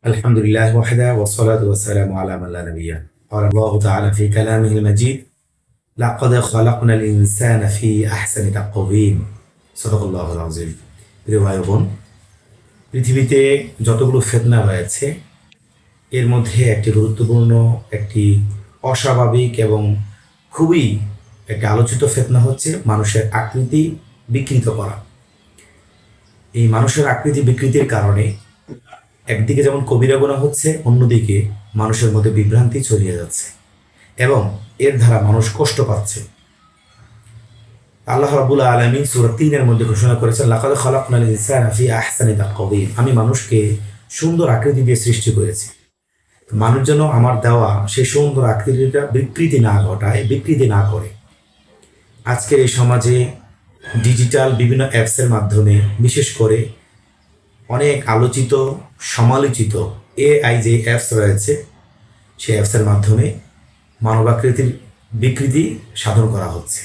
الحمد لله وحده والصلاة والسلام على من لا نبي. قال الله تعالى في كلامه المجيد: لقد خلقنا الإنسان في أحسن تقويم. صدق الله العظيم. প্রিয় ভাই বোন, পৃথিবীতে যতগুলো ফিতনা রয়েছে এর মধ্যে একটি গুরুত্বপূর্ণ, একটি অস্বাভাবিক এবং খুবই একটি আলোচিত ফিতনা হচ্ছে মানুষের আকৃতি বিকৃত করা। এই মানুষের আকৃতি বিকৃতির কারণে একদিকে যেমন কবিরা গুনাহ হচ্ছে, অন্যদিকে মানুষের মধ্যে বিভ্রান্তি ছড়িয়ে যাচ্ছে এবং এর দ্বারা মানুষ কষ্ট পাচ্ছে। আল্লাহ রাব্বুল আলামিন সূরা ৩-এর মধ্যে ঘোষণা করেছেন, লাকাদ খালাকনাল ইনসানা ফি আহসানি তাকওয়িম। আমি মানুষকে সুন্দর আকৃতি দিয়ে সৃষ্টি করেছি। মানুষ যেন আমার দেওয়া সেই সুন্দর আকৃতিটা বিকৃতি না ঘটায়, বিকৃতি না করে। আজকের এই সমাজে ডিজিটাল বিভিন্ন অ্যাপসের মাধ্যমে, বিশেষ করে অনেক আলোচিত সমালোচিত এআই যে অ্যাপস রয়েছে, সেই অ্যাপসের মাধ্যমে মানবাকৃতির বিকৃতি সাধন করা হচ্ছে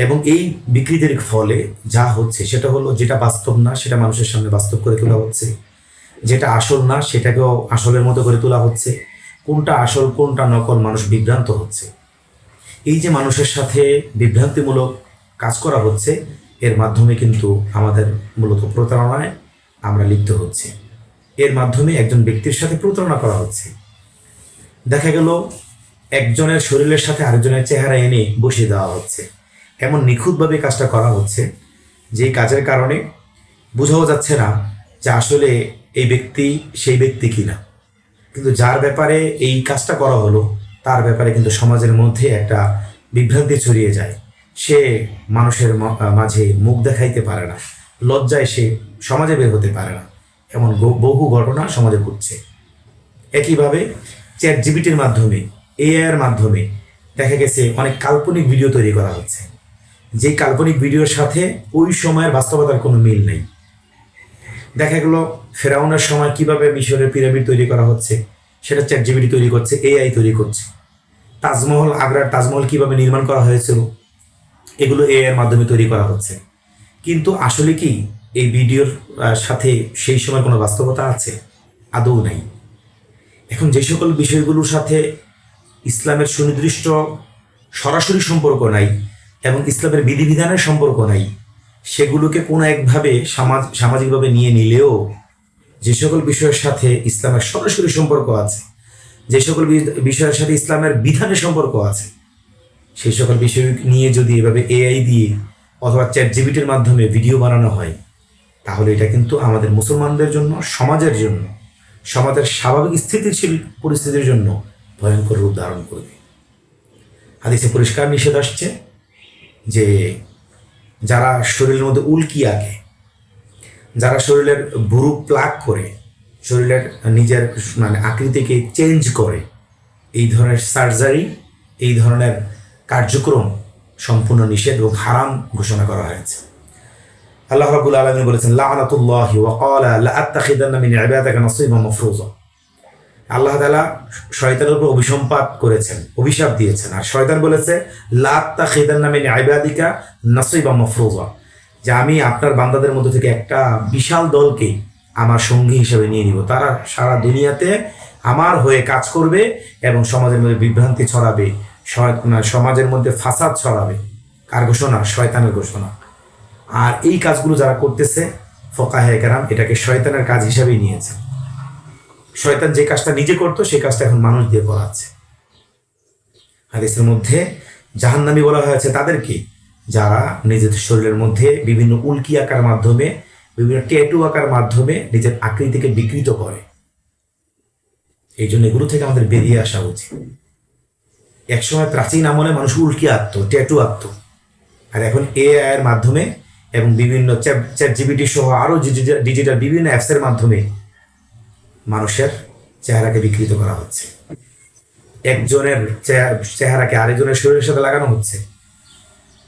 এবং এই বিকৃতির ফলে যা হচ্ছে সেটা হলো, যেটা বাস্তব না সেটা মানুষের সামনে বাস্তব করে তোলা হচ্ছে, যেটা আসল না সেটাকেও আসলের মতো করে তোলা হচ্ছে। কোনটা আসল কোনটা নকল মানুষ বিভ্রান্ত হচ্ছে। এই যে মানুষের সাথে বিভ্রান্তিমূলক কাজ করা হচ্ছে, এর মাধ্যমে কিন্তু আমাদের মূলত প্রতারণায় আমরা লিপ্ত হচ্ছি। এর মাধ্যমে একজন ব্যক্তির সাথে প্রতারণা করা হচ্ছে। দেখা গেল একজনের শরীরের সাথে আরেকজনের চেহারা এনে বসিয়ে দেওয়া হচ্ছে। এমন নিখুঁতভাবে কাজটা করা হচ্ছে যে কাজের কারণে বোঝাও যাচ্ছে না যে আসলে এই ব্যক্তি সেই ব্যক্তি কিনা। কিন্তু যার ব্যাপারে এই কাজটা করা হলো তার ব্যাপারে কিন্তু সমাজের মধ্যে একটা বিভ্রান্তি ছড়িয়ে যায়। সে মানুষের মাঝে মুখ দেখাইতে পারে না, লজ্জায় সে সমাজে বের হতে পারে না। এমন বহু ঘটনা সমাজে ঘটছে। একইভাবে চ্যাট জিপিটির মাধ্যমে, এআইয়ের মাধ্যমে দেখা গেছে অনেক কাল্পনিক ভিডিও তৈরি করা হচ্ছে, যে কাল্পনিক ভিডিওর সাথে ওই সময়ের বাস্তবতার কোনো মিল নেই। দেখা গেল ফেরাউনের সময় কিভাবে মিশরের পিরামিড তৈরি করা হচ্ছে, সেটা চ্যাট জিপিটি তৈরি করছে, এআই তৈরি করছে। তাজমহল, আগ্রার তাজমহল কিভাবে নির্মাণ করা হয়েছিল, এগুলো এআইয়ের মাধ্যমে তৈরি করা হচ্ছে। কিন্তু আসলে কি এই ভিডিওর সাথে সেই সময় কোনো বাস্তবতা আছে? আদৌ নাই। এখন যে সকল বিষয়গুলোর সাথে ইসলামের সুনির্দিষ্ট সরাসরি সম্পর্ক নাই এবং ইসলামের বিধিবিধানের সম্পর্ক নাই, সেগুলোকে কোনো একভাবে সামাজিকভাবে নিয়ে নিলেও যে সকল বিষয়ের সাথে ইসলামের সরাসরি সম্পর্ক আছে, যে সকল বিষয়ের সাথে ইসলামের বিধানের সম্পর্ক আছে, সেই সকল বিষয় নিয়ে যদি এভাবে এআই দিয়ে অথবা চ্যাট জিপিটির মাধ্যমে ভিডিও বানানো হয়, তাহলে এটা কিন্তু আমাদের মুসলমানদের জন্য, সমাজের জন্য, সমাজের স্বাভাবিক স্থিতিশীল পরিস্থিতির জন্য ভয়ঙ্কর রূপ ধারণ করবে। হাদিসে পরিষ্কার নিষেধ আসছে যে যারা শরীরের মধ্যে উল্কি আঁকে, যারা শরীরের ভুরু প্লাগ করে, শরীরের নিজের আকৃতিকে চেঞ্জ করে, এই ধরনের সার্জারি, এই ধরনের কার্যক্রম সম্পূর্ণ নিষেধ এবং হারাম ঘোষণা করা হয়েছে। আল্লাহ রাব্বুল আলামিন বলেছেন, লাআনাতুল্লাহি ওয়া ক্বালা লাআত্তাখিযান্না মিন ইবাদিকা নাসীবাম মাফরুযা। আল্লাহ তাআলা শয়তানের উপর অভিসম্পাত করেছেন, অভিশাপ দিয়েছেন। আর শয়তান বলেছে, লাআত্তাখিযান্না মিন ইবাদিকা নাসীবাম মাফরুযা, যে আমি আপনার বান্দাদের মধ্যে থেকে একটা বিশাল দলকে আমার সঙ্গী হিসেবে নিয়ে নিব। তারা সারা দুনিয়াতে আমার হয়ে কাজ করবে এবং সমাজের মধ্যে বিভ্রান্তি ছড়াবে, সমাজের মধ্যে ফাসাদ ছড়াবে। কার ঘোষণা? শয়তানের ঘোষণা। আর এই কাজগুলো যারা করতেছে, ফুকাহায়ে কেরাম এটাকে শয়তানের কাজ হিসাবেই নিয়েছে। শয়তান যে কাজটা নিজে করতো সেই কাজটা এখন মানুষ দিয়ে করাচ্ছে। হাদিসের মধ্যে জাহান্নামী বলা হয়েছে তাদেরকে, যারা নিজেদের শরীরের মধ্যে বিভিন্ন উল্কি আঁকার মাধ্যমে, বিভিন্ন ট্যাটু আঁকার মাধ্যমে নিজের আকৃতিকে বিকৃত করে। এই জন্য এগুলো থেকে আমাদের বেরিয়ে আসা উচিত। একসময় প্রাচীন আমলে মানুষ উল্কি আঁকতো, ট্যাটু আঁকতো, আর এখন এআই এর মাধ্যমে এবং বিভিন্ন চ্যাট জিপিটি সহ আরও ডিজিটাল বিভিন্ন অ্যাপসের মাধ্যমে মানুষের চেহারাকে বিকৃত করা হচ্ছে। একজনের চেহারাকে আরেকজনের শরীরের সাথে লাগানো হচ্ছে।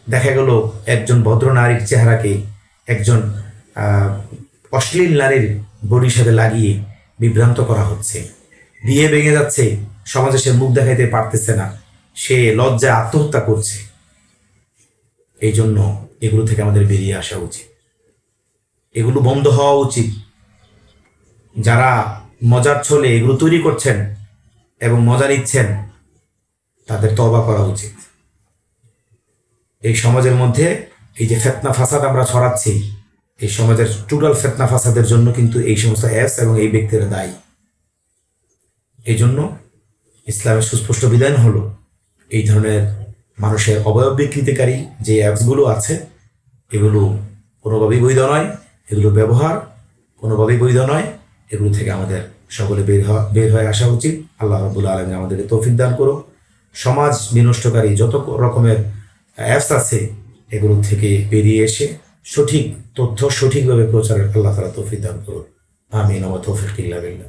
দেখা গেল একজন ভদ্র নারীর চেহারাকে একজন অশ্লীল নারীর বডির সাথে লাগিয়ে বিভ্রান্ত করা হচ্ছে। বিয়ে ভেঙে যাচ্ছে, সমাজে সে মুখ দেখাইতে পারতেছে না, সে লজ্জায় আত্মহত্যা করছে। এই জন্য এগুলো থেকে আমাদের বেরিয়ে আসা উচিত, এগুলো বন্ধ হওয়া উচিত। যারা মজার ছলে এগুলো তৈরি করছেন এবং মজা নিচ্ছেন, তাদের তওবা করা উচিত। এই সমাজের মধ্যে এই যে ফিতনা ফাসাদ আমরা ছড়াচ্ছি, এই সমাজের টোটাল ফিতনা ফাসাদের জন্য কিন্তু এই সমস্ত অ্যাপস এবং এই ব্যক্তিরা দায়ী। এই জন্য ইসলামের সুস্পষ্ট বিধান হলো এই ধরনের মানুষের অবয়ব বিকৃতিকারী যে অ্যাপসগুলো আছে এগুলো কোনোভাবেই বৈধ নয়, এগুলো ব্যবহার কোনোভাবেই বৈধ নয়। এগুলো থেকে আমাদের সকলে বের হয়ে আসা উচিত। আল্লাহ রাব্বুল আলামিন আমাদেরকে তৌফিক দান করুন। সমাজ বিনষ্টকারী যত রকমের অ্যাপস আছে এগুলো থেকে বেরিয়ে এসে সঠিক তথ্য সঠিকভাবে প্রচারের আল্লাহ তাআলা তৌফিক দান করুন। আমিন ওয়া তাওফিক ইল্লা বিল্লাহ।